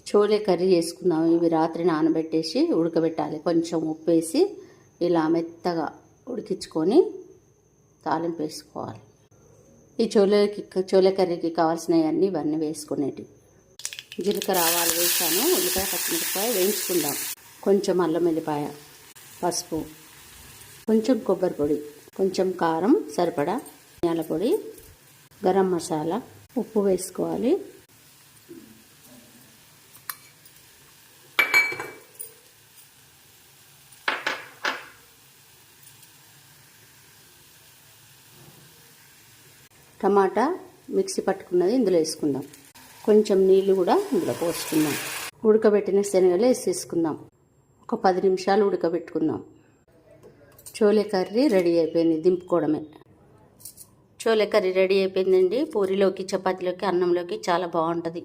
Chole curry చేసుకుందాం. ఇవి రాత్రి నానబెట్టేసి ఉడకబెట్టాలి. కొంచెం ఉప్పు వేసి ఇలా మెత్తగా ఉడికించుకొని తాలింపు వేసుకోవాలి. ఈ చోలే కర్రీకి కావాల్సినవన్నీ ఇవన్నీ వేసుకునేటివి. జీలకర్ర ఆవాలు వేసాను. ఉల్లిపాయ పచ్చిమిరపకాయ వేయించుకుందాం. కొంచెం అల్లం వెల్లిపాయ, పసుపు, కొంచెం కొబ్బరి పొడి, కొంచెం కారం సరిపడా, ధనియాల పొడి, గరం మసాలా, ఉప్పు వేసుకోవాలి. టమాటా మిక్సీ పట్టుకున్నది ఇందులో వేసుకుందాం. కొంచెం నీళ్ళు కూడా ఇందులో పోసుకుందాం. ఉడకబెట్టిన శనగలు వేసేసుకుందాం. ఒక 10 నిమిషాలు ఉడకబెట్టుకుందాం. చోలే కర్రీ రెడీ అయిపోయింది. దింపుకోవడమే. చోలే కర్రీ రెడీ అయిపోయిందండి. పూరిలోకి, చపాతీలోకి, అన్నంలోకి చాలా బాగుంటుంది.